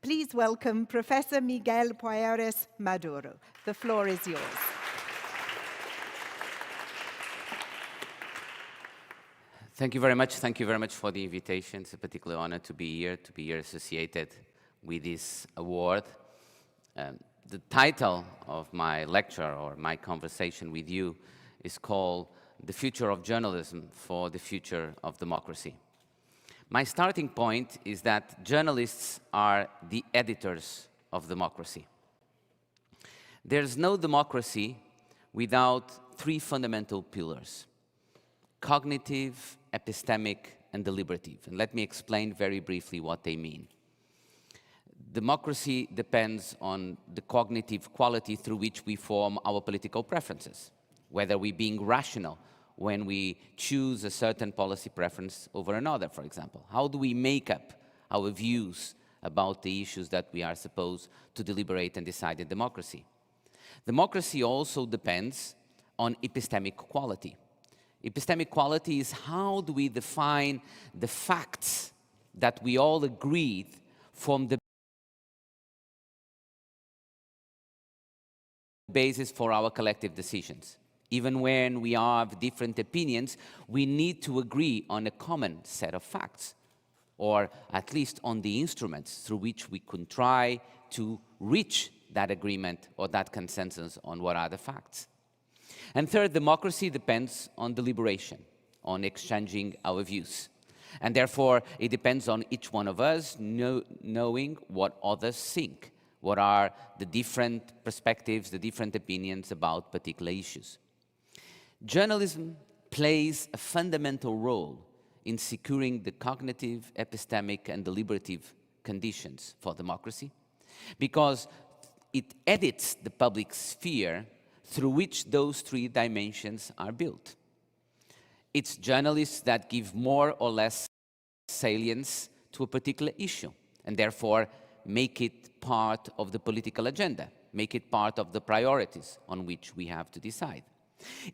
please welcome Professor Miguel Poiares Maduro. The floor is yours. Thank you very much. Thank you very much for the invitation. It's a particular honor to be here associated with this award. The title of my lecture or my conversation with you is called The Future of Journalism for the Future of Democracy. My starting point is that journalists are the editors of democracy. There's no democracy without three fundamental pillars: cognitive, epistemic, and deliberative. And let me explain very briefly what they mean. Democracy depends on the cognitive quality through which we form our political preferences, whether we're being rational when we choose a certain policy preference over another, for example. How do we make up our views about the issues that we are supposed to deliberate and decide in democracy? Democracy also depends on epistemic quality. Epistemic quality is how do we define the facts that we all agreed form the basis for our collective decisions. Even when we have different opinions, we need to agree on a common set of facts, or at least on the instruments through which we can try to reach that agreement or that consensus on what are the facts. And third, democracy depends on deliberation, on exchanging our views. And therefore, it depends on each one of us knowing what others think, what are the different perspectives, the different opinions about particular issues. Journalism plays a fundamental role in securing the cognitive, epistemic, and deliberative conditions for democracy, because it edits the public sphere through which those three dimensions are built. It's journalists that give more or less salience to a particular issue, and therefore make it part of the political agenda, make it part of the priorities on which we have to decide.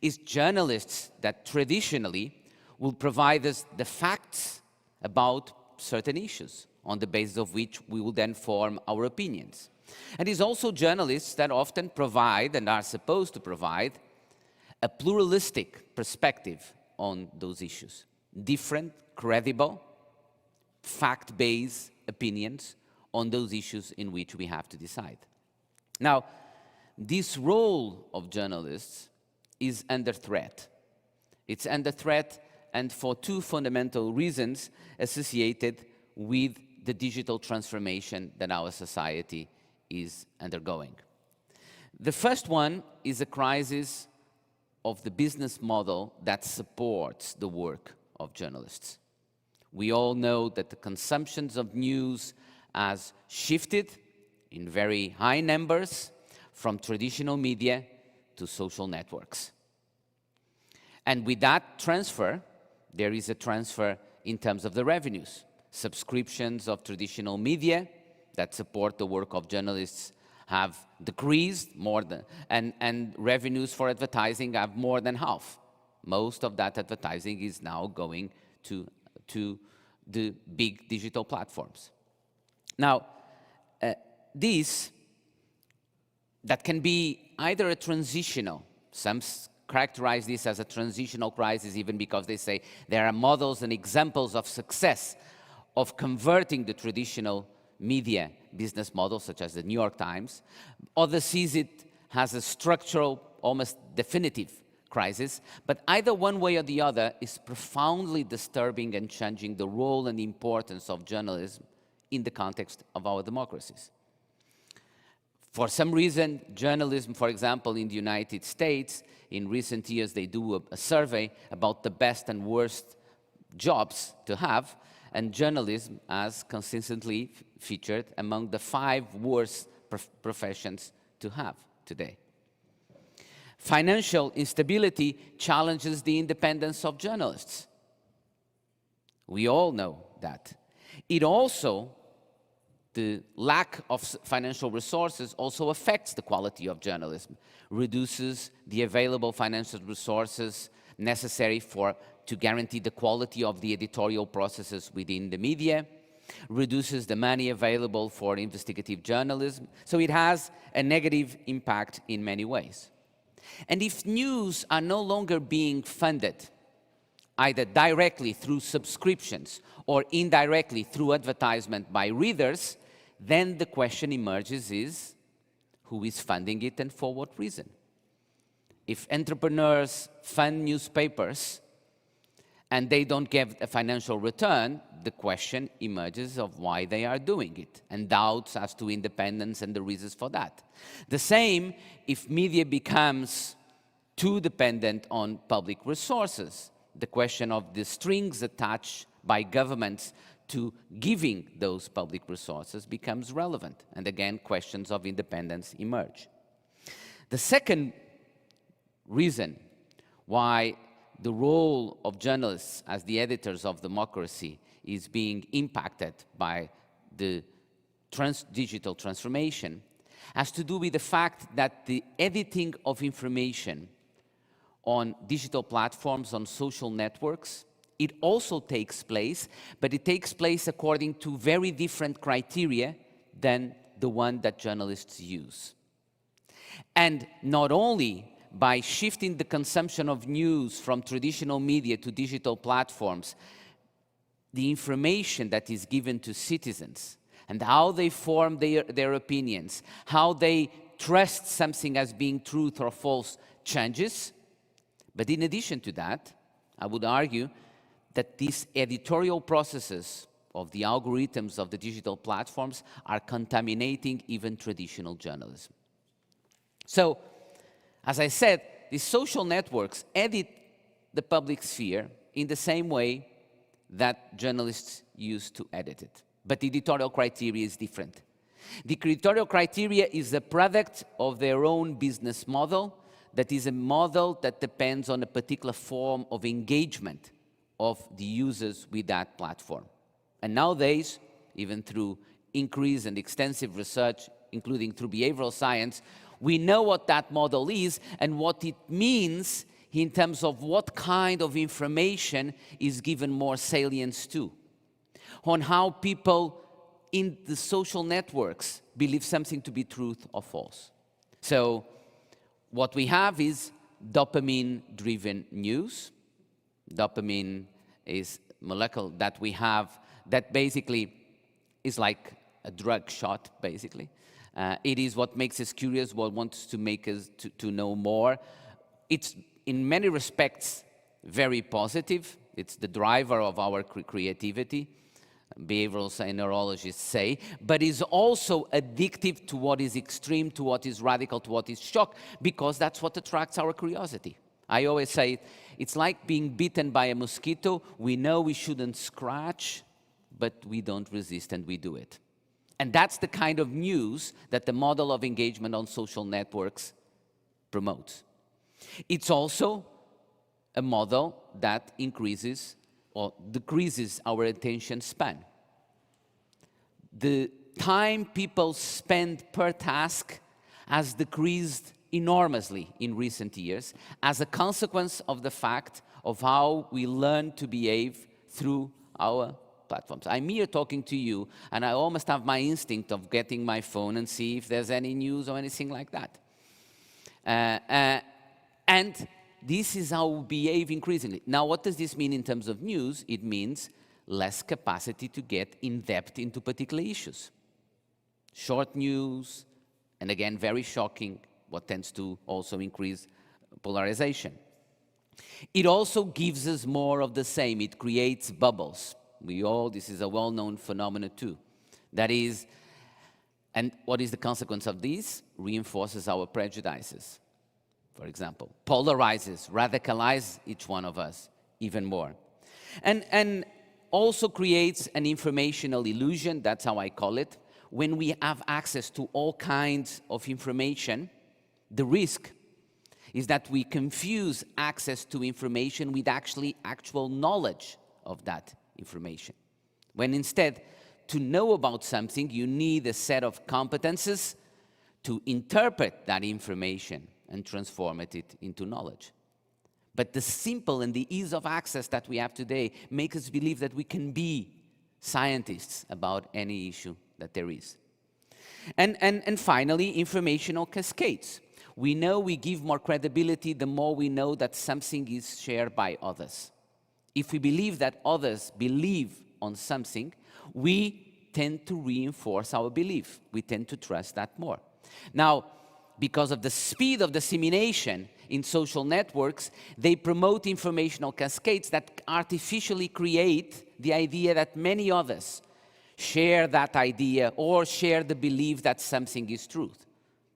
It's journalists that traditionally will provide us the facts about certain issues, on the basis of which we will then form our opinions. And it's also journalists that often provide, and are supposed to provide, a pluralistic perspective on those issues. Different, credible, fact-based opinions on those issues in which we have to decide. Now, this role of journalists is under threat. It's under threat, and for two fundamental reasons associated with the digital transformation that our society is undergoing. The first one is a crisis of the business model that supports the work of journalists. We all know that the consumptions of news has shifted in very high numbers from traditional media to social networks. And with that transfer, there is a transfer in terms of the revenues. Subscriptions of traditional media that support the work of journalists have decreased more than, and revenues for advertising have more than half. Most of that advertising is now going to the big digital platforms. Now, that can be either a transitional, some characterize this as a transitional crisis even because they say there are models and examples of success of converting the traditional media business model, such as the New York Times. Others sees it as a structural, almost definitive crisis, but either one way or the other is profoundly disturbing and changing the role and importance of journalism in the context of our democracies. For some reason, journalism, for example, in the United States, in recent years, they do a survey about the best and worst jobs to have, and journalism has consistently featured among the 5 worst professions to have today. Financial instability challenges the independence of journalists. We all know that. It also, the lack of financial resources also affects the quality of journalism, reduces the available financial resources necessary to guarantee the quality of the editorial processes within the media, reduces the money available for investigative journalism. So it has a negative impact in many ways. And if news are no longer being funded, either directly through subscriptions or indirectly through advertisement by readers, then the question emerges is, who is funding it and for what reason? If entrepreneurs fund newspapers and they don't get a financial return, the question emerges of why they are doing it, and doubts as to independence and the reasons for that. The same if media becomes too dependent on public resources. The question of the strings attached by governments to giving those public resources becomes relevant, and again, questions of independence emerge. The second reason why the role of journalists as the editors of democracy is being impacted by the digital transformation has to do with the fact that the editing of information on digital platforms, on social networks, it also takes place, but it takes place according to very different criteria than the one that journalists use. And not only by shifting the consumption of news from traditional media to digital platforms, the information that is given to citizens and how they form their opinions, how they trust something as being truth or false changes. But in addition to that, I would argue that these editorial processes of the algorithms of the digital platforms are contaminating even traditional journalism. So, as I said, these social networks edit the public sphere in the same way that journalists used to edit it. But the editorial criteria is different. The editorial criteria is a product of their own business model, that is a model that depends on a particular form of engagement of the users with that platform. And nowadays, even through increased and extensive research, including through behavioral science, we know what that model is and what it means in terms of what kind of information is given more salience to, on how people in the social networks believe something to be truth or false. So what we have is dopamine-driven news. Dopamine is a molecule that we have that basically is like a drug shot, basically. It is what makes us curious, what wants to make us to know more. It's, in many respects, very positive. It's the driver of our creativity, behavioral neurologists say, but is also addictive to what is extreme, to what is radical, to what is shock, because that's what attracts our curiosity. I always say, it's like being bitten by a mosquito. We know we shouldn't scratch, but we don't resist and we do it. And that's the kind of news that the model of engagement on social networks promotes. It's also a model that increases or decreases our attention span. The time people spend per task has decreased enormously in recent years as a consequence of the fact of how we learn to behave through our platforms. I'm here talking to you, and I almost have my instinct of getting my phone and see if there's any news or anything like that. And this is how we behave increasingly. Now, what does this mean in terms of news? It means less capacity to get in depth into particular issues. Short news, and again, very shocking, what tends to also increase polarization. It also gives us more of the same. It creates bubbles. This is a well-known phenomenon too. That is, and what is the consequence of this? Reinforces our prejudices, for example. Polarizes, radicalizes each one of us even more. And also creates an informational illusion, that's how I call it. When we have access to all kinds of information, the risk is that we confuse access to information with actual knowledge of that information. When instead, to know about something, you need a set of competences to interpret that information and transform it into knowledge. But the simple and the ease of access that we have today make us believe that we can be scientists about any issue that there is. And finally, informational cascades. We know we give more credibility the more we know that something is shared by others. If we believe that others believe on something, we tend to reinforce our belief. We tend to trust that more. Now, because of the speed of dissemination in social networks, they promote informational cascades that artificially create the idea that many others share that idea or share the belief that something is truth.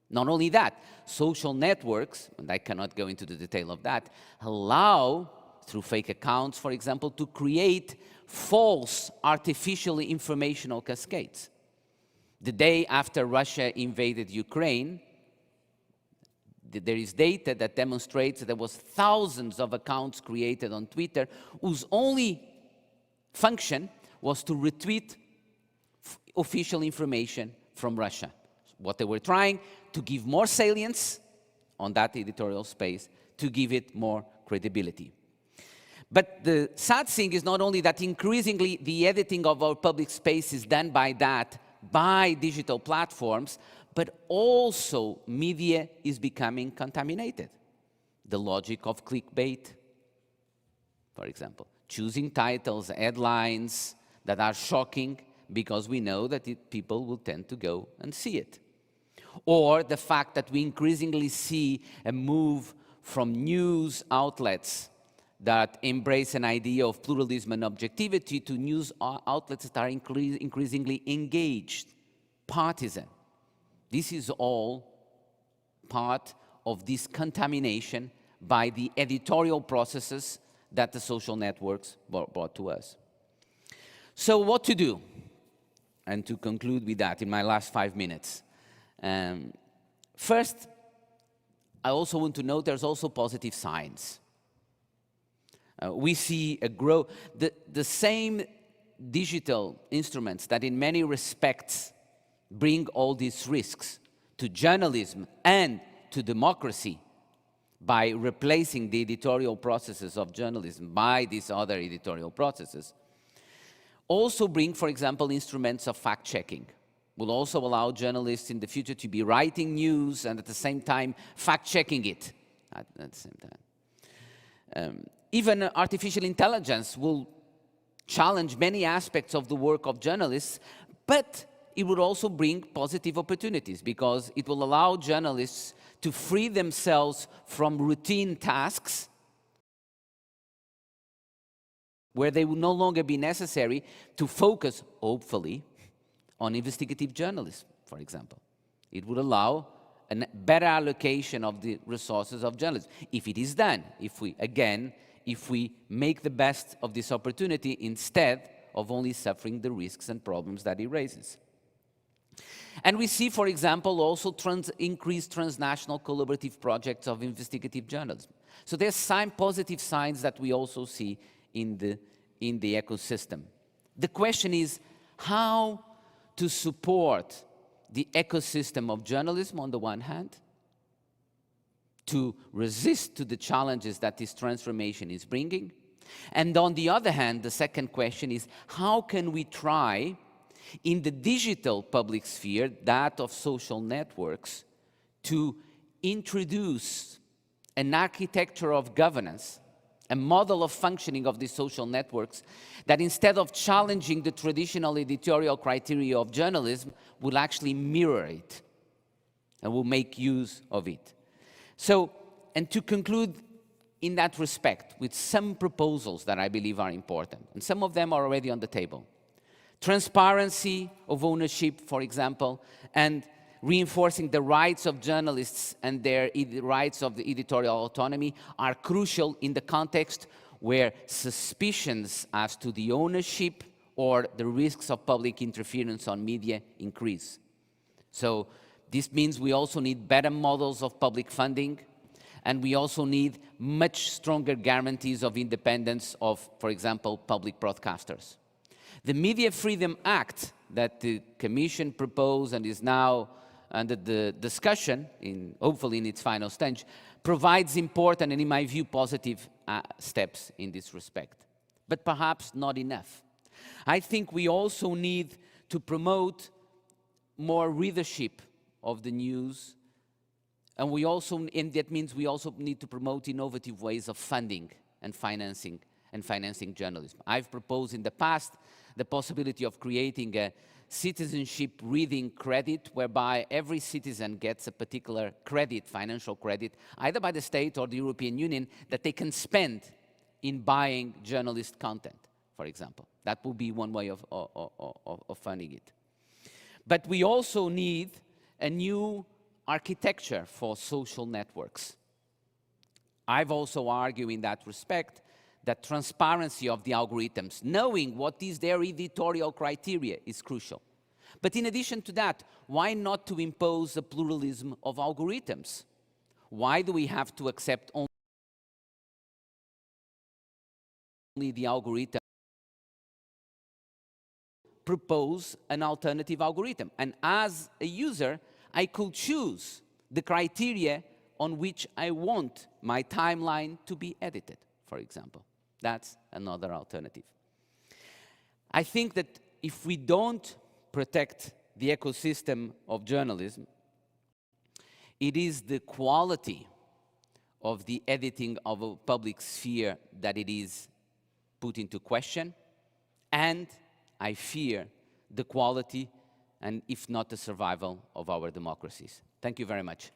Not only that, social networks, and I cannot go into the detail of that, allow, through fake accounts, for example, to create false, artificially informational cascades. The day after Russia invaded Ukraine, there is data that demonstrates that there was thousands of accounts created on Twitter whose only function was to retweet official information from Russia. What they were trying to give more salience on that editorial space, to give it more credibility. But the sad thing is not only that increasingly the editing of our public space is done by digital platforms, but also media is becoming contaminated. The logic of clickbait, for example, choosing titles, headlines that are shocking because we know that people will tend to go and see it. Or the fact that we increasingly see a move from news outlets that embrace an idea of pluralism and objectivity to news outlets that are increasingly engaged, partisan. This is all part of this contamination by the editorial processes that the social networks brought to us. So what to do? And to conclude with that in my last 5 minutes. First, I also want to note there's also positive signs. We see a growth. The same digital instruments that in many respects bring all these risks to journalism and to democracy by replacing the editorial processes of journalism by these other editorial processes, also bring, for example, instruments of fact-checking. Will also allow journalists in the future to be writing news and at the same time fact-checking it at the same time. Even artificial intelligence will challenge many aspects of the work of journalists, but it would also bring positive opportunities because it will allow journalists to free themselves from routine tasks where they will no longer be necessary to focus, hopefully, on investigative journalism, for example. It would allow a better allocation of the resources of journalism. If it is done, if we make the best of this opportunity instead of only suffering the risks and problems that it raises. And we see, for example, also increased transnational collaborative projects of investigative journalism. So there's some positive signs that we also see in the ecosystem. The question is how to support the ecosystem of journalism on the one hand, to resist to the challenges that this transformation is bringing, and on the other hand, the second question is how can we try in the digital public sphere, that of social networks, to introduce an architecture of governance, a model of functioning of these social networks that instead of challenging the traditional editorial criteria of journalism, will actually mirror it and will make use of it. So, and to conclude in that respect with some proposals that I believe are important, and some of them are already on the table. Transparency of ownership, for example, and reinforcing the rights of journalists and their rights of the editorial autonomy are crucial in the context where suspicions as to the ownership or the risks of public interference on media increase. So this means we also need better models of public funding, and we also need much stronger guarantees of independence of, for example, public broadcasters. The Media Freedom Act that the Commission proposed and is now under the discussion, hopefully in its final stage, provides important and, in my view, positive steps in this respect. But perhaps not enough. I think we also need to promote more readership of the news, and that means we also need to promote innovative ways of funding and financing journalism. I've proposed in the past the possibility of creating a citizenship reading credit, whereby every citizen gets a particular credit, financial credit, either by the state or the European Union, that they can spend in buying journalist content, for example. That would be one way of funding it. But we also need a new architecture for social networks. I've also argued in that respect that transparency of the algorithms, knowing what is their editorial criteria, is crucial. But in addition to that, why not to impose a pluralism of algorithms? Why do we have to accept only the algorithm? Propose an alternative algorithm. And as a user, I could choose the criteria on which I want my timeline to be edited, for example. That's another alternative. I think that if we don't protect the ecosystem of journalism, it is the quality of the editing of a public sphere that it is put into question, and I fear the quality and, if not the survival, of our democracies. Thank you very much.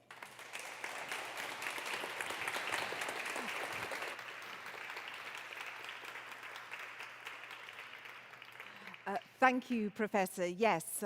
Thank you, Professor. Yes,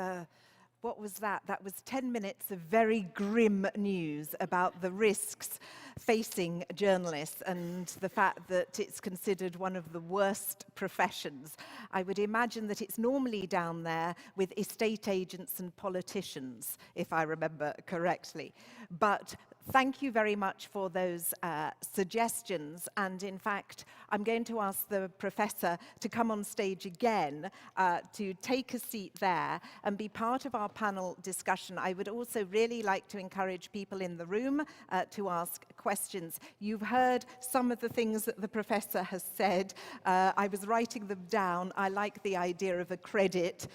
what was that? That was 10 minutes of very grim news about the risks facing journalists and the fact that it's considered one of the worst professions. I would imagine that it's normally down there with estate agents and politicians, if I remember correctly. But thank you very much for those suggestions. And in fact, I'm going to ask the professor to come on stage again to take a seat there and be part of our panel discussion. I would also really like to encourage people in the room to ask questions. You've heard some of the things that the professor has said. I was writing them down. I like the idea of a credit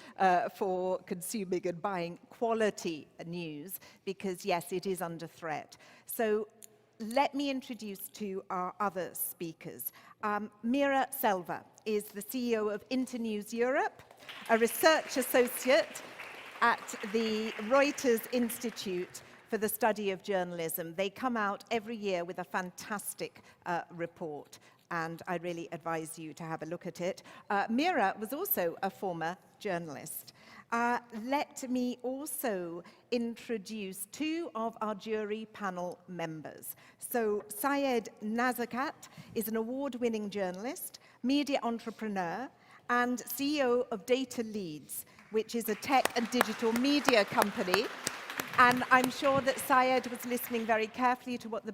for consuming and buying quality news, because yes, it is under threat. So let me introduce to our other speakers. Meera Selva is the CEO of Internews Europe, a research associate at the Reuters Institute for the Study of Journalism. They come out every year with a fantastic report, and I really advise you to have a look at it. Meera was also a former journalist. Let me also introduce two of our jury panel members. So Syed Nazakat is an award-winning journalist, media entrepreneur, and CEO of DataLEADS, which is a tech and digital media company. And I'm sure that Syed was listening very carefully to what the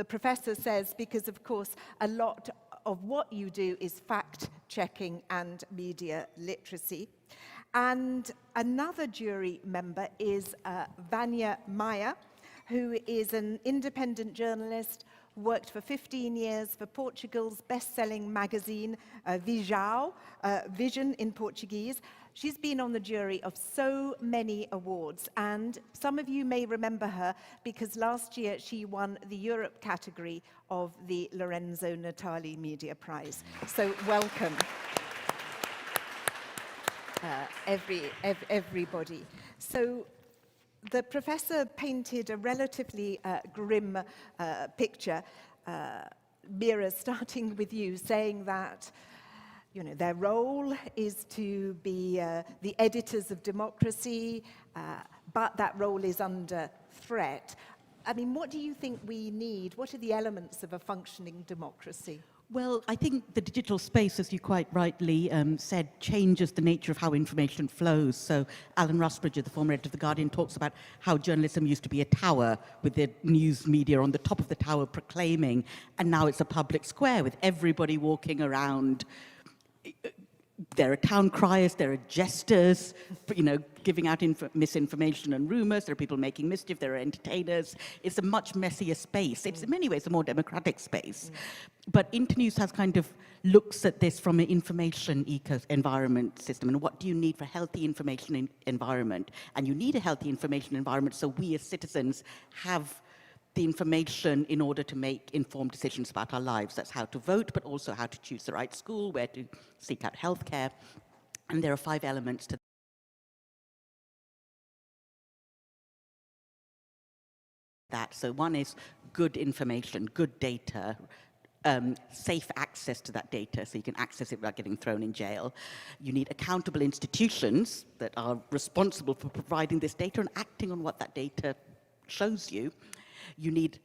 professor says, because of course a lot of what you do is fact-checking and media literacy. And another jury member is Vânia Maia, who is an independent journalist, worked for 15 years for Portugal's best-selling magazine, Vision in Portuguese. She's been on the jury of so many awards, and some of you may remember her because last year she won the Europe category of the Lorenzo Natali Media Prize. So welcome. Everybody. So the professor painted a relatively grim picture, Meera, starting with you, saying that their role is to be the editors of democracy, but that role is under threat. I mean, what do you think we need? What are the elements of a functioning democracy? Well, I think the digital space, as you quite rightly said, changes the nature of how information flows. So Alan Rusbridger, the former editor of The Guardian, talks about how journalism used to be a tower with the news media on the top of the tower proclaiming, and now it's a public square with everybody walking around there are town criers, there are jesters, giving out misinformation and rumors, there are people making mischief, there are entertainers. It's a much messier space. It's in many ways a more democratic space. But Internews has kind of looks at this from an information environment system, and what do you need for a healthy information environment? And you need a healthy information environment so we as citizens have the information in order to make informed decisions about our lives. That's how to vote, but also how to choose the right school, where to seek out healthcare. And there are 5 elements to that. So one is good information, good data, safe access to that data so you can access it without getting thrown in jail. You need accountable institutions that are responsible for providing this data and acting on what that data shows you. You need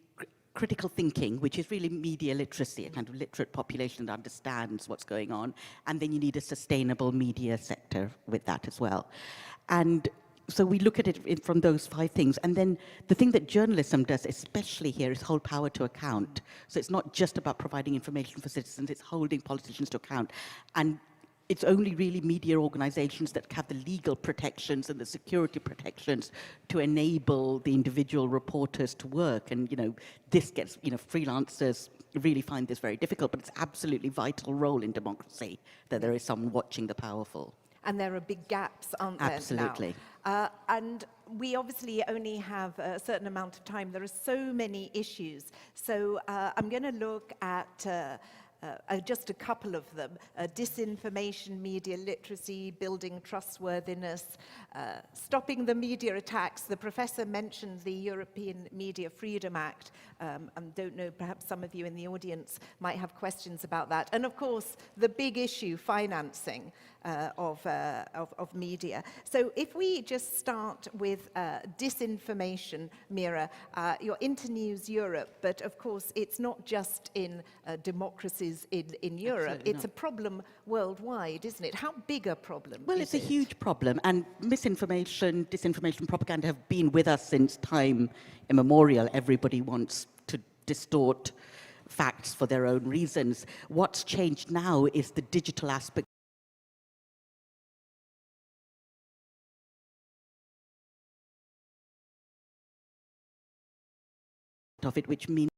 critical thinking, which is really media literacy, a kind of literate population that understands what's going on. And then you need a sustainable media sector with that as well. And so we look at it from those 5 things. And then the thing that journalism does, especially here, is hold power to account. So it's not just about providing information for citizens, it's holding politicians to account. And it's only really media organizations that have the legal protections and the security protections to enable the individual reporters to work. And, this gets, freelancers really find this very difficult, but it's absolutely vital role in democracy that there is someone watching the powerful. And there are big gaps, aren't there? Absolutely. Now? And we obviously only have a certain amount of time. There are so many issues. So I'm going to look at just a couple of them: disinformation, media literacy, building trustworthiness, stopping the media attacks. The professor mentioned the European Media Freedom Act. I don't know, perhaps some of you in the audience might have questions about that. And of course, the big issue, financing of media. So if we just start with disinformation, Meera, you're Internews Europe, but of course it's not just in democracies in Europe. Absolutely it's not. a problem worldwide, isn't it? How big a problem Well, is it's a huge problem, and misinformation, disinformation, propaganda have been with us since time immemorial. Everybody wants to distort facts for their own reasons. What's changed now is the digital aspect of it, which means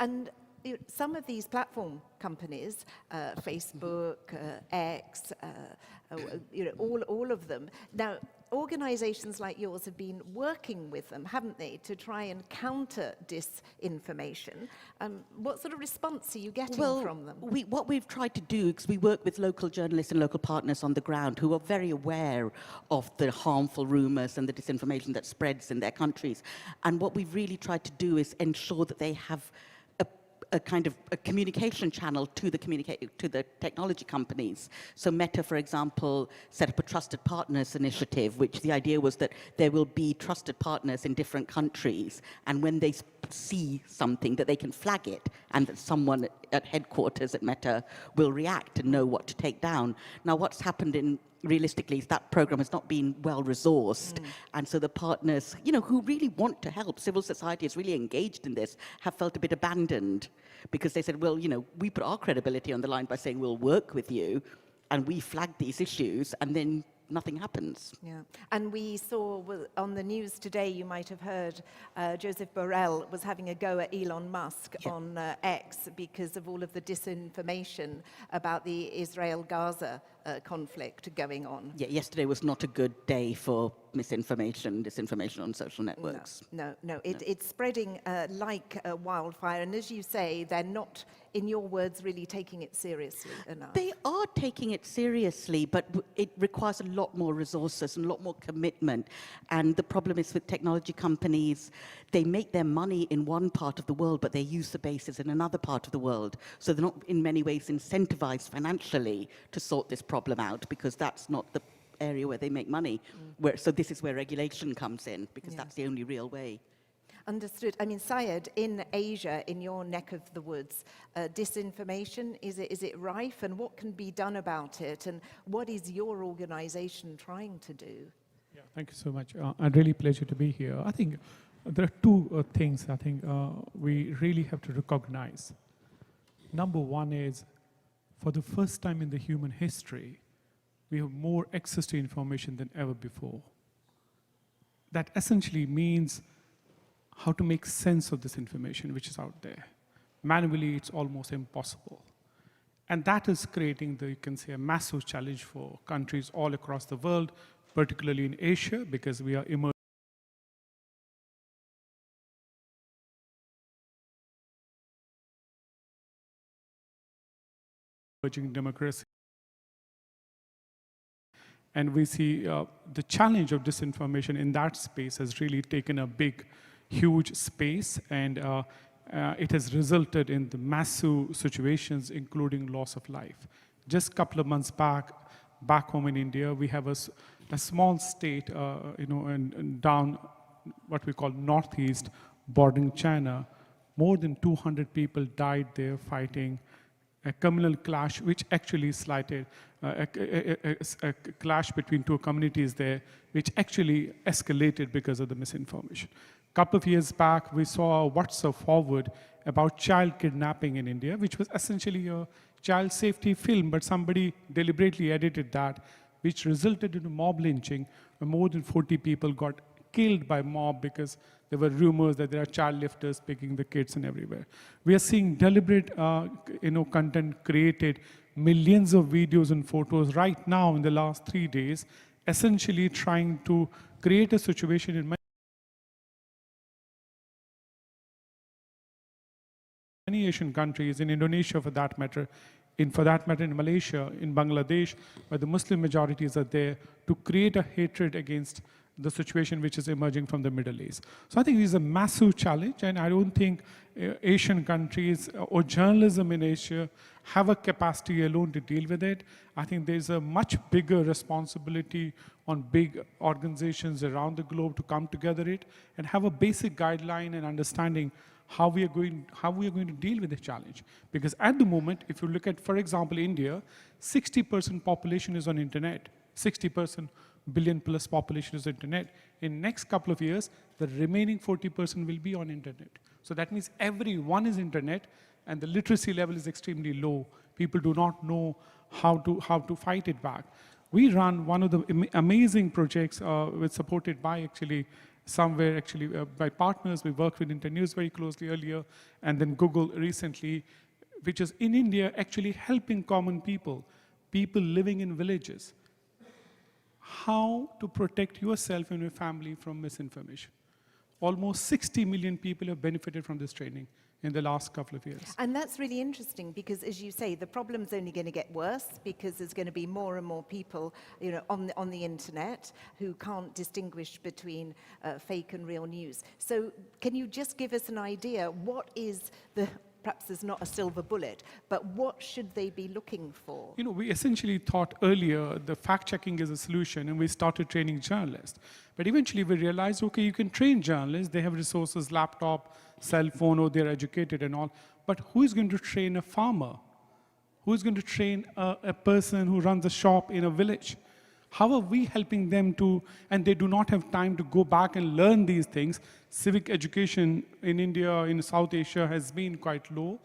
And some of these platform companies, Facebook, X, all of them. Now, organizations like yours have been working with them, haven't they, to try and counter disinformation. What sort of response are you getting from them? What we've tried to do, because we work with local journalists and local partners on the ground who are very aware of the harmful rumors and the disinformation that spreads in their countries. And what we've really tried to do is ensure that they have a kind of a communication channel to the technology companies. So Meta, for example, set up a Trusted Partners initiative, which the idea was that there will be trusted partners in different countries, and when they see something, that they can flag it, and that someone at headquarters at Meta will react and know what to take down. Now, what's happened realistically is that program has not been well resourced, and so the partners, who really want to help, civil society is really engaged in this, have felt a bit abandoned, because they said, well, we put our credibility on the line by saying we'll work with you, and we flag these issues, and then nothing happens. Yeah, and we saw on the news today, you might have heard, Joseph Borrell was having a go at Elon Musk on X because of all of the disinformation about the Israel-Gaza conflict going on. Yeah, yesterday was not a good day for disinformation on social networks. No. It's spreading like a wildfire, and as you say, they're not, in your words, really taking it seriously enough. They are taking it seriously, but it requires a lot more resources and a lot more commitment. And the problem is with technology companies, they make their money in one part of the world, but their user base is in another part of the world. So they're not in many ways incentivized financially to sort this problem out, because that's not the area where they make money. So this is where regulation comes in, because that's the only real way. Understood. I mean, Syed, in Asia, in your neck of the woods, disinformation, is it rife, and what can be done about it, and what is your organization trying to do? Yeah, thank you so much. And really pleasure to be here. I think There are two things I think we really have to recognize. Number one is, for the first time in the human history, we have more access to information than ever before. That essentially means how to make sense of this information which is out there. Manually, it's almost impossible. And that is creating, you can say, a massive challenge for countries all across the world, particularly in Asia, because we are emerging democracy. And we see the challenge of disinformation in that space has really taken a big, huge space, and it has resulted in the massive situations, including loss of life. Just a couple of months back home in India, we have a small state, and down what we call northeast, bordering China. More than 200 people died there fighting a communal clash, which actually slighted a clash between two communities there, which actually escalated because of the misinformation. A couple of years back, we saw a WhatsApp forward about child kidnapping in India, which was essentially a child safety film, but somebody deliberately edited that, which resulted in a mob lynching, where more than 40 people got killed by mob because there were rumors that there are child lifters picking the kids and everywhere. We are seeing deliberate content created, millions of videos and photos right now in the last 3 days, essentially trying to create a situation in many Asian countries, in Indonesia for that matter, in Malaysia, in Bangladesh, where the Muslim majorities are there, to create a hatred against the situation which is emerging from the Middle East. So I think this is a massive challenge, and I don't think Asian countries or journalism in Asia have a capacity alone to deal with it. I think there's a much bigger responsibility on big organizations around the globe to come together and have a basic guideline and understanding how we are going to deal with the challenge. Because at the moment, if you look at, for example, India, 60% population is on internet, 60% billion plus population is internet. In next couple of years, the remaining 40% will be on internet. So that means everyone is internet, and the literacy level is extremely low. People do not know how to fight it back. We run one of the amazing projects supported by by partners. We worked with Internews very closely earlier, and then Google recently, which is in India actually helping common people living in villages, how to protect yourself and your family from misinformation. Almost 60 million people have benefited from this training in the last couple of years. And that's really interesting because, as you say, the problem's only going to get worse because there's going to be more and more people, on the internet who can't distinguish between fake and real news. So can you just give us an idea, what is perhaps there's not a silver bullet, but what should they be looking for? We essentially thought earlier the fact-checking is a solution, and we started training journalists. But eventually we realized, okay, you can train journalists. They have resources, laptop, cell phone, or they're educated and all. But who is going to train a farmer? Who is going to train a person who runs a shop in a village? How are we helping them and they do not have time to go back and learn these things. Civic education in India, in South Asia, has been quite low.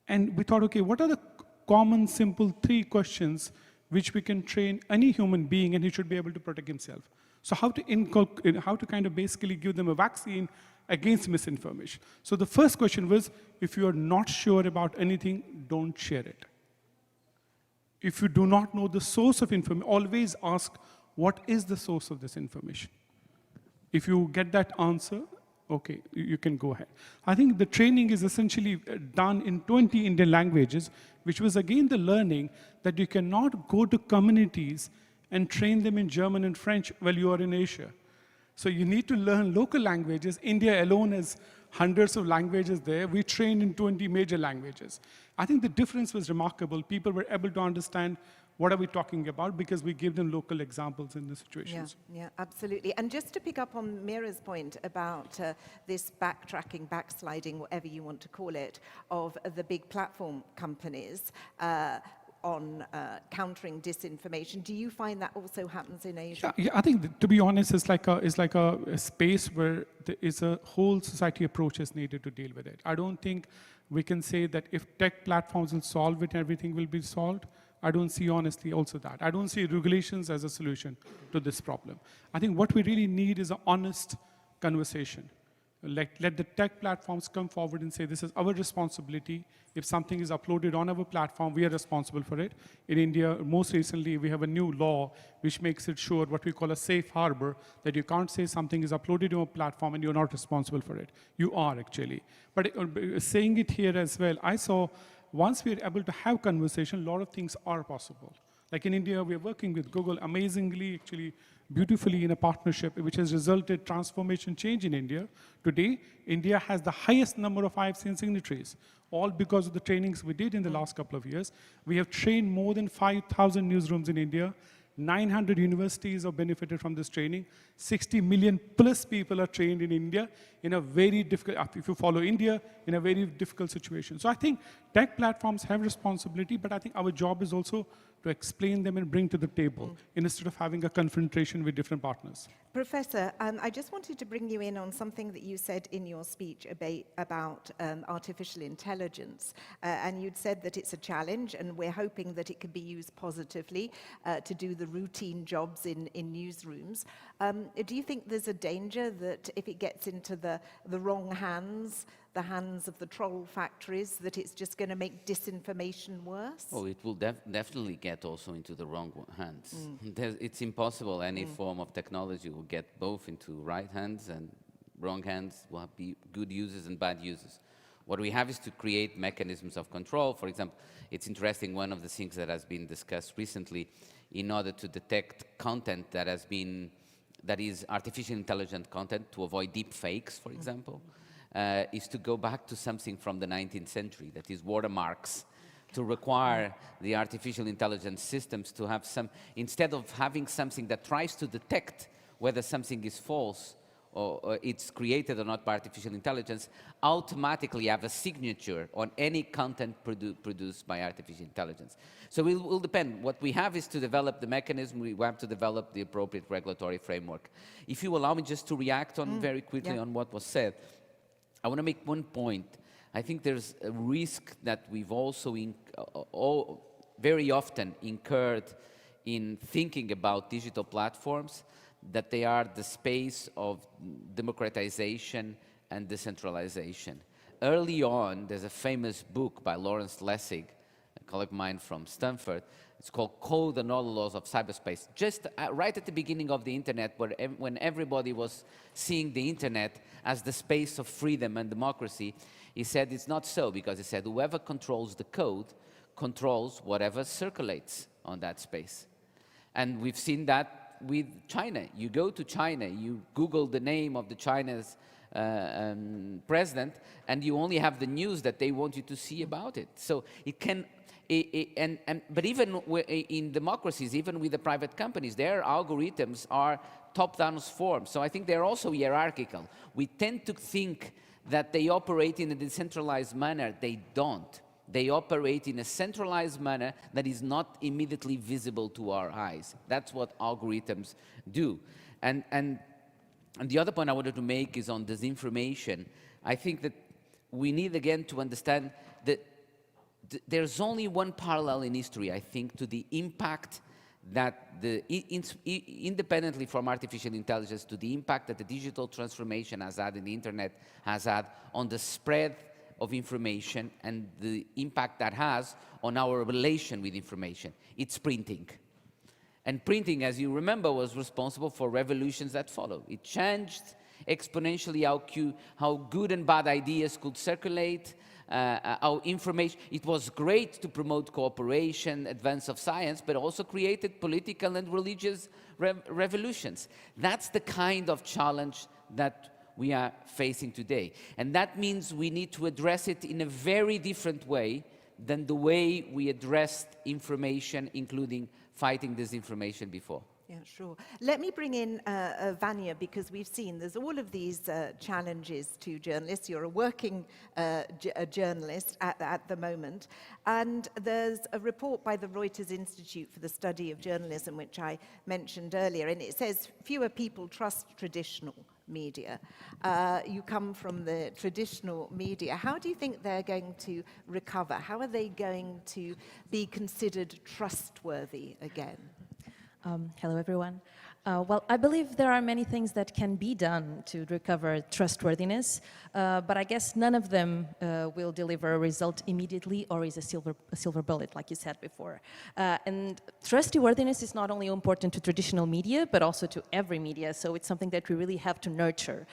And we thought, okay, what are the common, simple 3 questions which we can train any human being, and he should be able to protect himself? So how to kind of basically give them a vaccine against misinformation. So the first question was, if you are not sure about anything, don't share it. If you do not know the source of information, always ask, what is the source of this information? If you get that answer, okay, you can go ahead. I think the training is essentially done in 20 Indian languages, which was again the learning that you cannot go to communities and train them in German and French while you are in Asia. So you need to learn local languages. India alone has hundreds of languages there. We trained in 20 major languages. I think the difference was remarkable. People were able to understand what are we talking about because we give them local examples in the situations. Yeah, absolutely. And just to pick up on Meera's point about this backtracking, backsliding, whatever you want to call it, of the big platform companies, on countering disinformation. Do you find that also happens in Asia? Yeah, I think, to be honest, it's like a space where there is a whole society approach is needed to deal with it. I don't think we can say that if tech platforms will solve it, everything will be solved. I don't see, honestly, also that. I don't see regulations as a solution to this problem. I think what we really need is an honest conversation. Let the tech platforms come forward and say, this is our responsibility. If something is uploaded on our platform, we are responsible for it. In India, most recently, we have a new law which makes it sure what we call a safe harbor, that you can't say something is uploaded on a platform and you're not responsible for it. You are, actually. But saying it here as well, I saw once we're able to have conversation, a lot of things are possible. Like in India, we're working with Google amazingly, actually, beautifully in a partnership, which has resulted transformation change in India. Today, India has the highest number of IFCN signatories, all because of the trainings we did in the last couple of years. We have trained more than 5,000 newsrooms in India. 900 universities have benefited from this training. 60 million plus people are trained in India in a very difficult, if you follow India, in a very difficult situation. So I think tech platforms have responsibility, but I think our job is also to explain them and bring to the table instead of having a confrontation with different partners. Professor, I just wanted to bring you in on something that you said in your speech about artificial intelligence. And you'd said that it's a challenge, and we're hoping that it can be used positively to do the routine jobs in newsrooms. Do you think there's a danger that if it gets into the wrong hands, the hands of the troll factories, that it's just going to make disinformation worse? Oh, it will definitely get also into the wrong hands. It's impossible any form of technology will get both into right hands, and wrong hands will be good users and bad users. What we have is to create mechanisms of control. For example, it's interesting, one of the things that has been discussed recently, in order to detect content that is artificial intelligence content, to avoid deep fakes, for example, is to go back to something from the 19th century, that is watermarks, to require the artificial intelligence systems to have some, instead of having something that tries to detect whether something is false or it's created or not by artificial intelligence, automatically have a signature on any content produced by artificial intelligence. So it will depend. What we have is to develop the mechanism. We have to develop the appropriate regulatory framework. If you allow me just to react on very quickly on what was said, I want to make one point. I think there's a risk that we've also very often incurred in thinking about digital platforms, that they are the space of democratization and decentralization. Early on, there's a famous book by Lawrence Lessig, a colleague of mine from Stanford. It's called Code and All the Laws of Cyberspace. Just right at the beginning of the internet, when everybody was seeing the internet as the space of freedom and democracy, he said it's not so, because he said whoever controls the code controls whatever circulates on that space. And we've seen that with China. You go to China, you Google the name of the China's president, and you only have the news that they want you to see about it. So it can, but even in democracies, even with the private companies, their algorithms are top-down forms. So I think they're also hierarchical. We tend to think that they operate in a decentralized manner. They don't. They operate in a centralized manner that is not immediately visible to our eyes. That's what algorithms do. And the other point I wanted to make is on disinformation. I think that we need, again, to understand that there's only one parallel in history, I think, to the impact that independently from artificial intelligence, to the impact that the digital transformation has had and the internet has had on the spread of information and the impact that has on our relation with information. It's printing. And printing, as you remember, was responsible for revolutions that followed. It changed exponentially how good and bad ideas could circulate, how information, it was great to promote cooperation, advance of science, but also created political and religious revolutions. That's the kind of challenge that we are facing today. And that means we need to address it in a very different way than the way we addressed information, including fighting disinformation before. Yeah, sure. Let me bring in Vânia, because we've seen there's all of these challenges to journalists. You're a working a journalist at the moment. And there's a report by the Reuters Institute for the Study of Journalism, which I mentioned earlier, and it says fewer people trust traditional media. You come from the traditional media. How do you think they're going to recover? How are they going to be considered trustworthy again? Hello, everyone. Well, I believe there are many things that can be done to recover trustworthiness, but I guess none of them will deliver a result immediately or is a silver bullet, like you said before. And trustworthiness is not only important to traditional media, but also to every media, so it's something that we really have to nurture.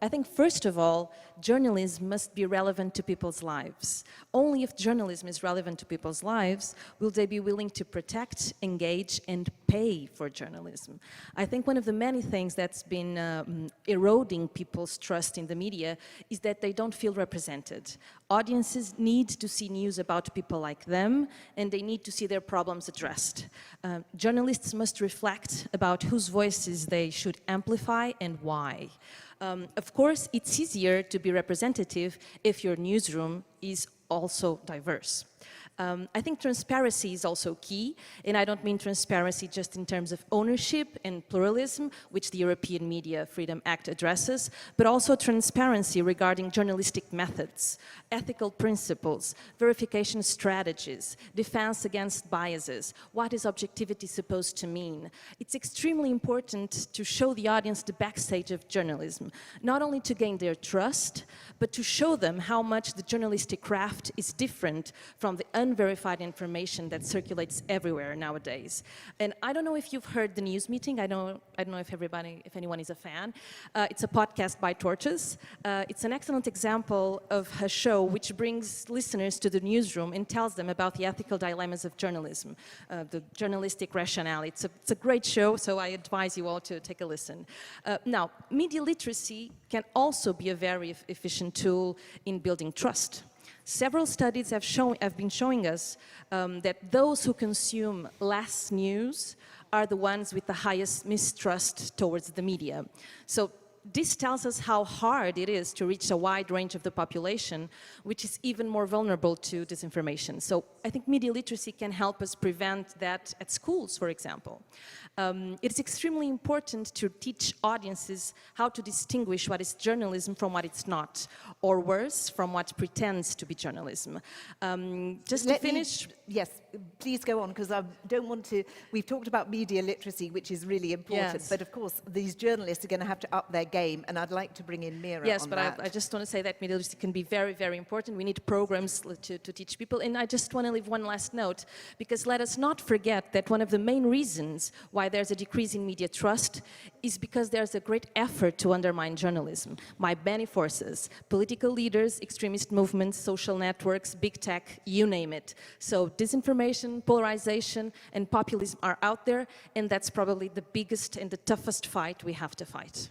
I think, first of all, journalism must be relevant to people's lives. Only if journalism is relevant to people's lives will they be willing to protect, engage, and pay for journalism. I think one of the many things that's been eroding people's trust in the media is that they don't feel represented. Audiences need to see news about people like them, and they need to see their problems addressed. Journalists must reflect about whose voices they should amplify and why. Of course, it's easier to be representative if your newsroom is also diverse. I think transparency is also key, and I don't mean transparency just in terms of ownership and pluralism, which the European Media Freedom Act addresses, but also transparency regarding journalistic methods, ethical principles, verification strategies, defense against biases. What is objectivity supposed to mean? It's extremely important to show the audience the backstage of journalism, not only to gain their trust, but to show them how much the journalistic craft is different from the unverified information that circulates everywhere nowadays. And I don't know if you've heard the news meeting. I don't know if anyone is a fan. It's a podcast by Torches. It's an excellent example of a show which brings listeners to the newsroom and tells them about the ethical dilemmas of journalism, the journalistic rationale. It's a great show, so I advise you all to take a listen. Now, media literacy can also be a very efficient tool in building trust. Several studies have been showing us that those who consume less news are the ones with the highest mistrust towards the media. So this tells us how hard it is to reach a wide range of the population, which is even more vulnerable to disinformation. So I think media literacy can help us prevent that at schools, for example. It's extremely important to teach audiences how to distinguish what is journalism from what it's not, or worse, from what pretends to be journalism. Just to finish... Yes, please go on, because I don't want to... We've talked about media literacy, which is really important, yes. but of course, these journalists are going to have to up their game, and I'd like to bring in Meera yes, on but that. I just want to say that media literacy can be very, very important. We need programs to teach people, and I just want to leave one last note, because let us not forget that one of the main reasons why there's a decrease in media trust is because there's a great effort to undermine journalism by many forces, political leaders, extremist movements, social networks, big tech, you name it. So disinformation, polarization, and populism are out there, and that's probably the biggest and the toughest fight we have to fight.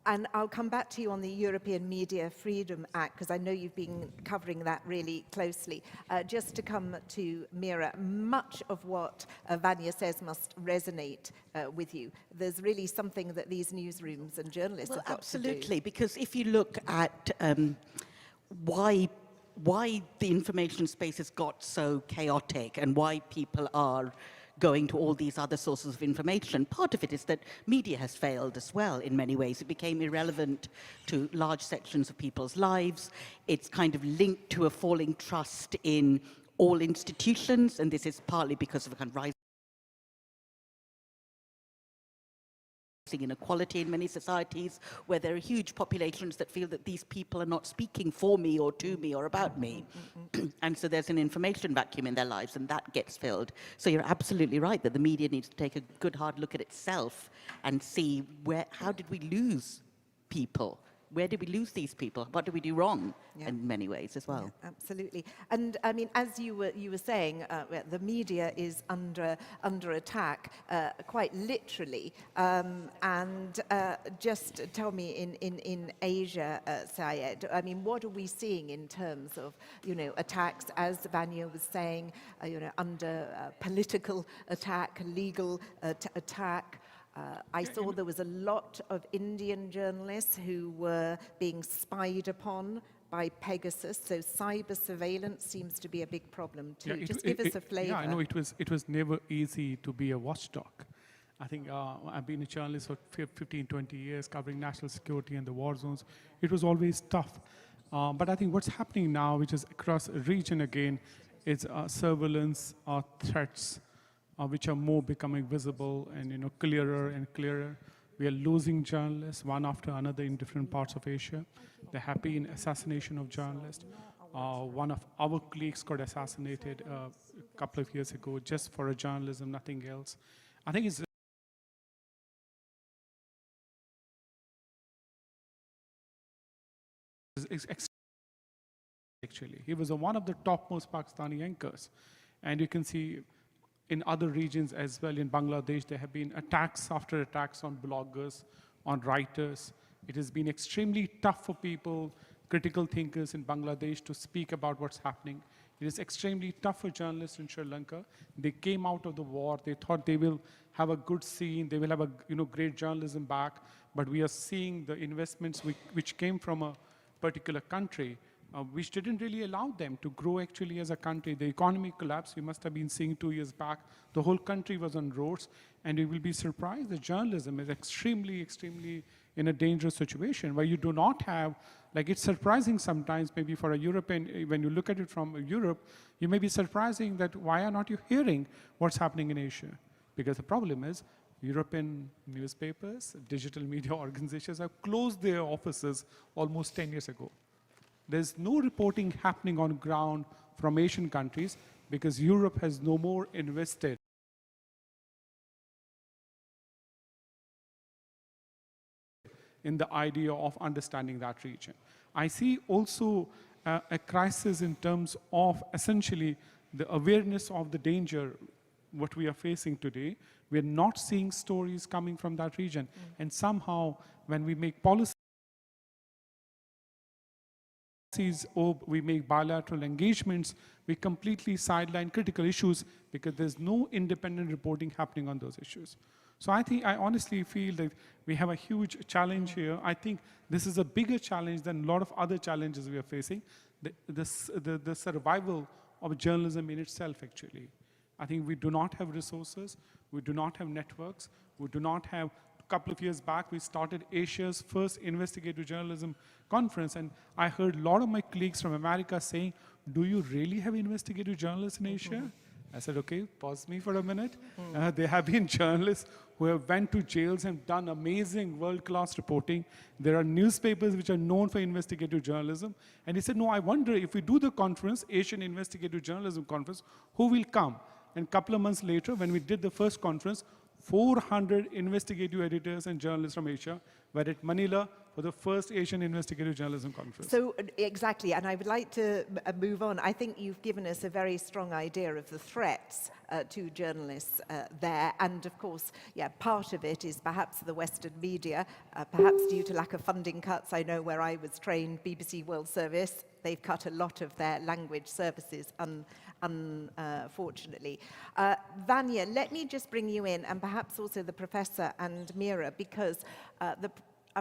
And I'll come back to you on the European Media Freedom Act, because I know you've been covering that really closely. Just to come to Meera, much of what Vânia says must resonate with you. There's really something that these newsrooms and journalists have got to do. Absolutely, because if you look at why the information space has got so chaotic and why people are going to all these other sources of information. Part of it is that media has failed as well in many ways. It became irrelevant to large sections of people's lives. It's kind of linked to a falling trust in all institutions, and this is partly because of a kind of rising inequality in many societies, where there are huge populations that feel that these people are not speaking for me or to me or about me. And so there's an information vacuum in their lives, and that gets filled. So you're absolutely right that the media needs to take a good hard look at itself and see how did we lose people where did we lose these people? What did we do wrong in many ways as well? Yeah, absolutely. And I mean, as you were saying, the media is under attack, quite literally. And just tell me, in Asia, Syed, I mean, what are we seeing in terms of, attacks, as Vânia was saying, under political attack, legal attack? I saw there was a lot of Indian journalists who were being spied upon by Pegasus, so cyber surveillance seems to be a big problem too. Just give us a flavor. Yeah, I know it was never easy to be a watchdog. I think I've been a journalist for 15, 20 years covering national security and the war zones. It was always tough. But I think what's happening now, which is across a region again, is surveillance threats, which are more becoming visible and clearer and clearer. We are losing journalists one after another in different parts of Asia. There have been assassination of journalists. One of our colleagues got assassinated a couple of years ago just for a journalism, nothing else. I think it's actually. He was one of the topmost Pakistani anchors. And you can see in other regions as well, in Bangladesh, there have been attacks after attacks on bloggers, on writers. It has been extremely tough for people, critical thinkers in Bangladesh, to speak about what's happening. It is extremely tough for journalists in Sri Lanka. They came out of the war. They thought they will have a good scene. They will have a great journalism back. But we are seeing the investments which came from a particular country, which didn't really allow them to grow actually as a country. The economy collapsed. You must have been seeing 2 years back. The whole country was on roads. And you will be surprised that journalism is extremely, extremely in a dangerous situation where you do not have, like, it's surprising sometimes maybe for a European, when you look at it from Europe, you may be surprising that why are not you hearing what's happening in Asia? Because the problem is European newspapers, digital media organizations have closed their offices almost 10 years ago. There's no reporting happening on ground from Asian countries because Europe has no more invested in the idea of understanding that region. I see also a crisis in terms of essentially the awareness of the danger, what we are facing today. We're not seeing stories coming from that region. And somehow, when we make policies or we make bilateral engagements, we completely sideline critical issues because there's no independent reporting happening on those issues. So I honestly feel that we have a huge challenge here. I think this is a bigger challenge than a lot of other challenges we are facing, the survival of journalism in itself, actually. I think we do not have resources, we do not have networks, we do not have. A couple of years back, we started Asia's first investigative journalism conference, and I heard a lot of my colleagues from America saying, do you really have investigative journalists in Asia? I said, okay, pause me for a minute. There have been journalists who have went to jails and done amazing world-class reporting. There are newspapers which are known for investigative journalism. And he said, no, I wonder if we do the conference, Asian Investigative Journalism Conference, who will come? And a couple of months later, when we did the first conference, 400 investigative editors and journalists from Asia were at Manila for the first Asian Investigative Journalism Conference. So, exactly, and I would like to move on. I think you've given us a very strong idea of the threats to journalists there, and of course, yeah, part of it is perhaps the Western media, perhaps due to lack of funding cuts. I know where I was trained, BBC World Service, they've cut a lot of their language services, unfortunately. Vânia, let me just bring you in, and perhaps also the Professor and Meera, because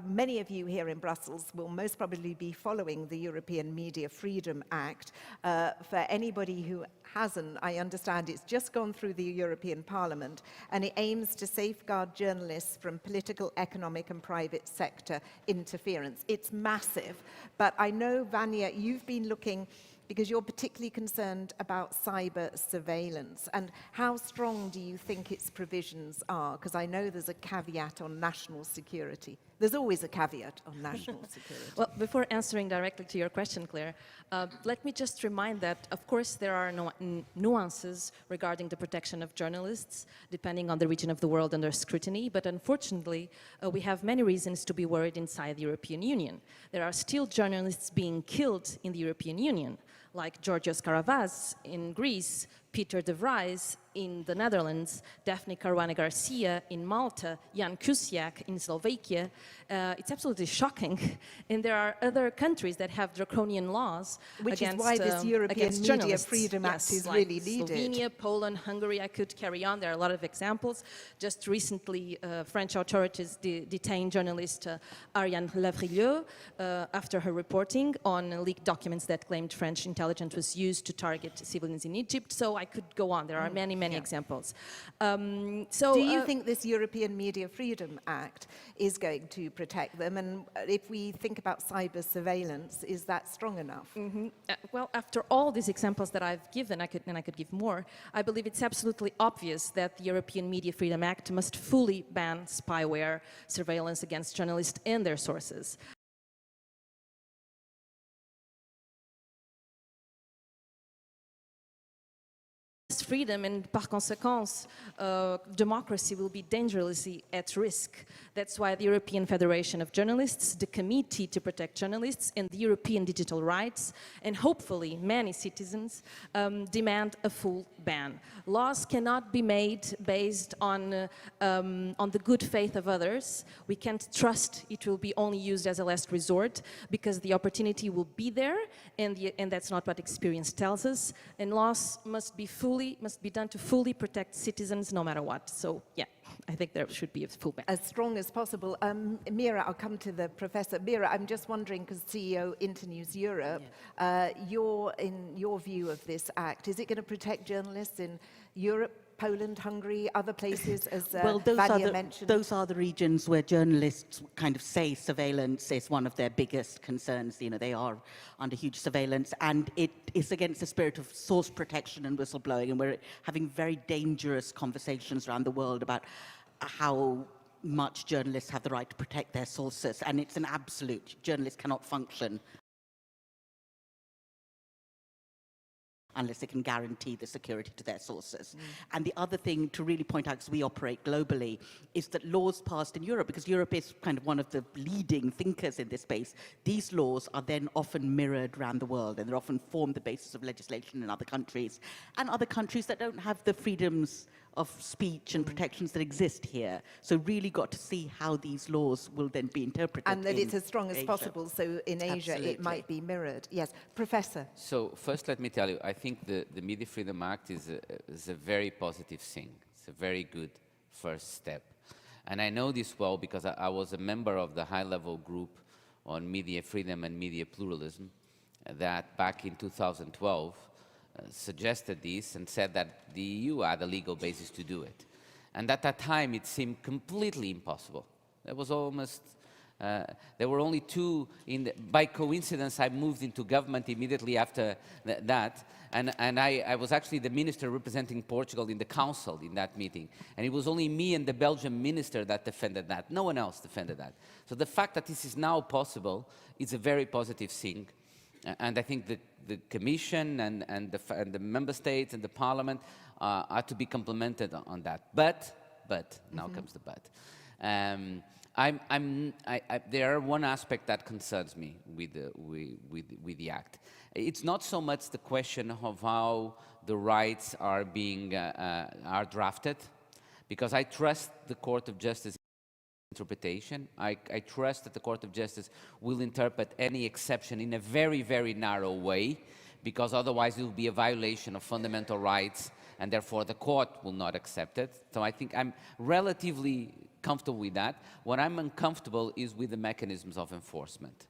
many of you here in Brussels will most probably be following the European Media Freedom Act. For anybody who hasn't, I understand it's just gone through the European Parliament, and it aims to safeguard journalists from political, economic and private sector interference. It's massive, but I know, Vânia, you've been looking because you're particularly concerned about cyber surveillance. And how strong do you think its provisions are? Because I know there's a caveat on national security. There's always a caveat on national security. Well, before answering directly to your question, Claire, let me just remind that, of course, there are nuances regarding the protection of journalists, depending on the region of the world under scrutiny, but unfortunately, we have many reasons to be worried inside the European Union. There are still journalists being killed in the European Union, like Georgios Karavas in Greece, Peter de Vries in the Netherlands, Daphne Caruana Garcia in Malta, Jan Kuciak in Slovakia. It's absolutely shocking. And there are other countries that have draconian laws Which against, is why this European against Media journalists. Freedom Act is like really needed. Slovenia, Poland, Hungary, I could carry on. There are a lot of examples. Just recently, French authorities detained journalist Ariane Lavrillieux after her reporting on leaked documents that claimed French intelligence was used to target civilians in Egypt. So I could go on. There are many, many examples. Do you think this European Media Freedom Act is going to protect them? And if we think about cyber surveillance, is that strong enough? Well, after all these examples that I've given, I could give more, I believe it's absolutely obvious that the European Media Freedom Act must fully ban spyware, surveillance against journalists and their sources. Freedom and, par conséquence, democracy will be dangerously at risk. That's why the European Federation of Journalists, the Committee to Protect Journalists, and the European Digital Rights, and hopefully many citizens, demand a full ban. Laws cannot be made based on the good faith of others. We can't trust it will be only used as a last resort, because the opportunity will be there, and that's not what experience tells us. And laws must be done to fully protect citizens no matter what. So, yeah, I think there should be a full ban. As strong as possible. Meera, I'll come to the professor. Meera, I'm just wondering, because CEO Internews Europe, in your view of this act, is it going to protect journalists in Europe, Poland, Hungary, other places, as Vânia mentioned? Those are the regions where journalists kind of say surveillance is one of their biggest concerns. You know, they are under huge surveillance, and it is against the spirit of source protection and whistleblowing, and we're having very dangerous conversations around the world about how much journalists have the right to protect their sources, and it's an absolute. Journalists cannot function unless they can guarantee the security to their sources. And the other thing to really point out, because we operate globally, is that laws passed in Europe, because Europe is kind of one of the leading thinkers in this space, these laws are then often mirrored around the world, and they're often form the basis of legislation in other countries, and other countries that don't have the freedoms of speech and protections that exist here. So really got to see how these laws will then be interpreted. And that it's as strong as Asia. possible, so in Asia Absolutely. it might be mirrored. Yes, Professor. So first, let me tell you, I think the Media Freedom Act is a very positive thing. It's a very good first step. And I know this well because I was a member of the high-level group on media freedom and media pluralism that back in 2012 suggested this and said that the EU had a legal basis to do it. And at that time, it seemed completely impossible. There was almost, there were only two, by coincidence, I moved into government immediately after that, and I was actually the minister representing Portugal in the council in that meeting. And it was only me and the Belgian minister that defended that. No one else defended that. So the fact that this is now possible is a very positive thing. And I think the Commission and the Member States and the Parliament are to be complimented on that. But now comes the but. There are one aspect that concerns me with the Act. It's not so much the question of how the rights are being are drafted, because I trust the Court of Justice interpretation. I trust that the Court of Justice will interpret any exception in a very, very narrow way, because otherwise it will be a violation of fundamental rights, and therefore the court will not accept it. So I think I'm relatively comfortable with that. What I'm uncomfortable is with the mechanisms of enforcement.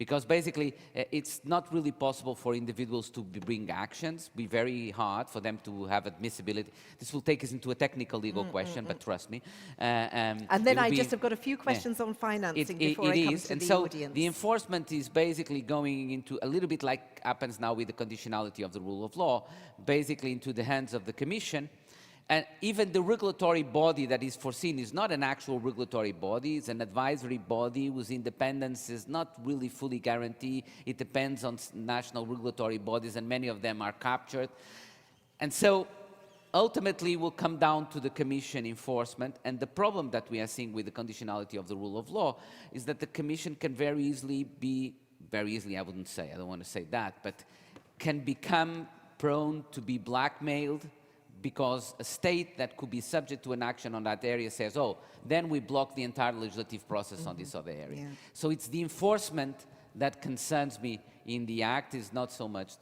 Because basically, it's not really possible for individuals to bring actions. Be very hard for them to have admissibility. This will take us into a technical legal question, but trust me. And then I just have got a few questions on financing before I come to the audience. The enforcement is basically going into a little bit like happens now with the conditionality of the rule of law, basically into the hands of the Commission. And even the regulatory body that is foreseen is not an actual regulatory body, it's an advisory body whose independence is not really fully guaranteed. It depends on national regulatory bodies, and many of them are captured. And so, ultimately, will come down to the Commission enforcement. And the problem that we are seeing with the conditionality of the rule of law is that the Commission can very easily be, very easily I wouldn't say, I don't want to say that, but can become prone to be blackmailed, because a state that could be subject to an action on that area says, oh, then we block the entire legislative process on this other area. Yeah. So it's the enforcement that concerns me in the act, is not so much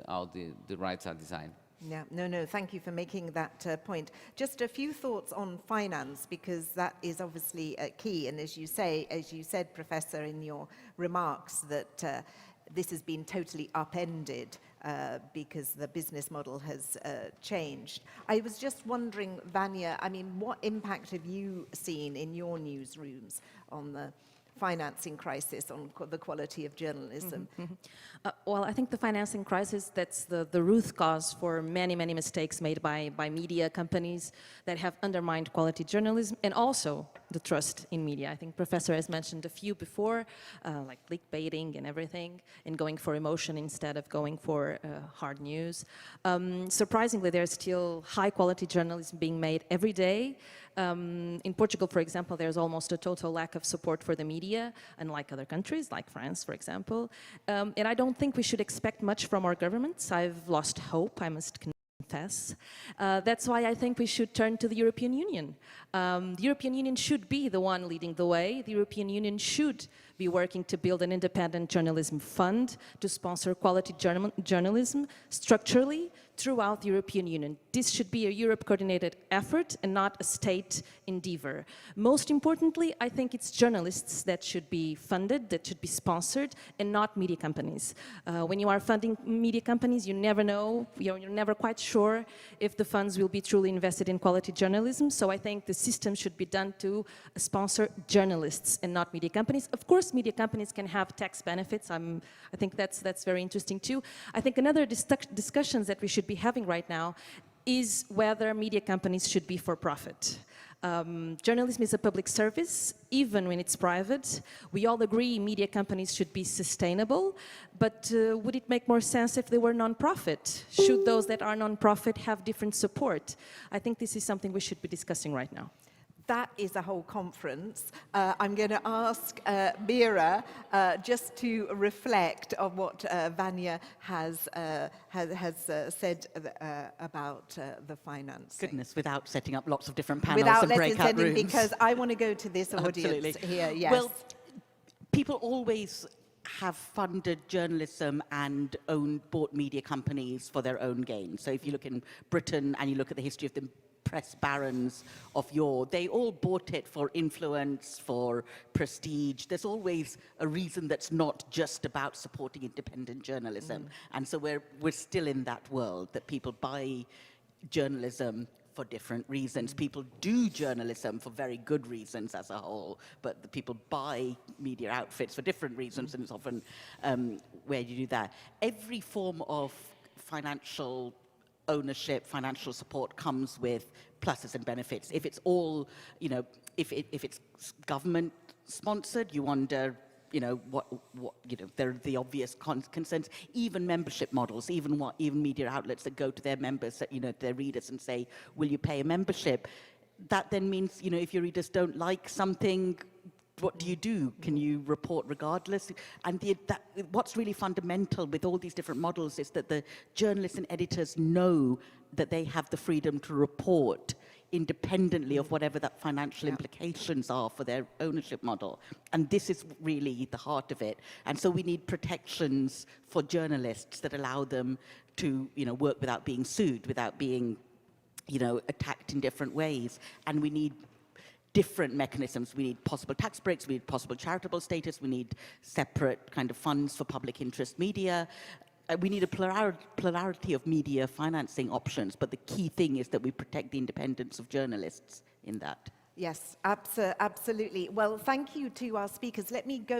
how the rights are designed. Yeah, no, thank you for making that point. Just a few thoughts on finance, because that is obviously key. And as you said, Professor, in your remarks, that this has been totally upended because the business model has changed. I was just wondering, Vânia, I mean, what impact have you seen in your newsrooms on the financing crisis, on the quality of journalism? Well, I think the financing crisis, that's the root cause for many, many mistakes made by media companies that have undermined quality journalism, and also the trust in media. I think Professor has mentioned a few before, like clickbaiting and everything, and going for emotion instead of going for hard news. Surprisingly, there's still high quality journalism being made every day. In Portugal, for example, there's almost a total lack of support for the media, unlike other countries, like France, for example. And I don't think we should expect much from our governments. I've lost hope, I must confess. That's why I think we should turn to the European Union. The European Union should be the one leading the way. The European Union should be working to build an independent journalism fund to sponsor quality journalism structurally throughout the European Union. This should be a Europe-coordinated effort and not a state endeavor. Most importantly, I think it's journalists that should be funded, that should be sponsored, and not media companies. When you are funding media companies, you never know, you're never quite sure if the funds will be truly invested in quality journalism. So I think the system should be done to sponsor journalists and not media companies. Of course, media companies can have tax benefits. I think that's very interesting too. I think another discussions that we should be having right now is whether media companies should be for profit. Journalism is a public service, even when it's private. We all agree media companies should be sustainable, but would it make more sense if they were non-profit? Should those that are non-profit have different support? I think this is something we should be discussing right now. That is a whole conference. I'm going to ask Meera just to reflect on what Vânia has said about the financing. Goodness, without setting up lots of different panels without and breakout rooms. Because I want to go to this audience here. Yes. Well, people always have funded journalism and bought media companies for their own gain. So if you look in Britain and you look at the history of the press barons of yore, they all bought it for influence, for prestige. There's always a reason that's not just about supporting independent journalism. And so we're still in that world that people buy journalism for different reasons. People do journalism for very good reasons as a whole, but the people buy media outfits for different reasons, and it's often where you do that. Every form of financial ownership, financial support comes with pluses and benefits. If it's all, you know, if it's government sponsored, you wonder, you know, there are the obvious concerns. Even membership models, even media outlets that go to their members, you know, their readers and say, will you pay a membership? That then means, you know, if your readers don't like something, what do? Can you report regardless? And what's really fundamental with all these different models is that the journalists and editors know that they have the freedom to report independently of whatever that financial implications are for their ownership model. And this is really the heart of it. And so we need protections for journalists that allow them to, you know, work without being sued, without being, you know, attacked in different ways. And we need different mechanisms. We need possible tax breaks, we need possible charitable status, we need separate kind of funds for public interest media. We need a plurality of media financing options, but the key thing is that we protect the independence of journalists in that. Yes, absolutely. Well, thank you to our speakers. Let me go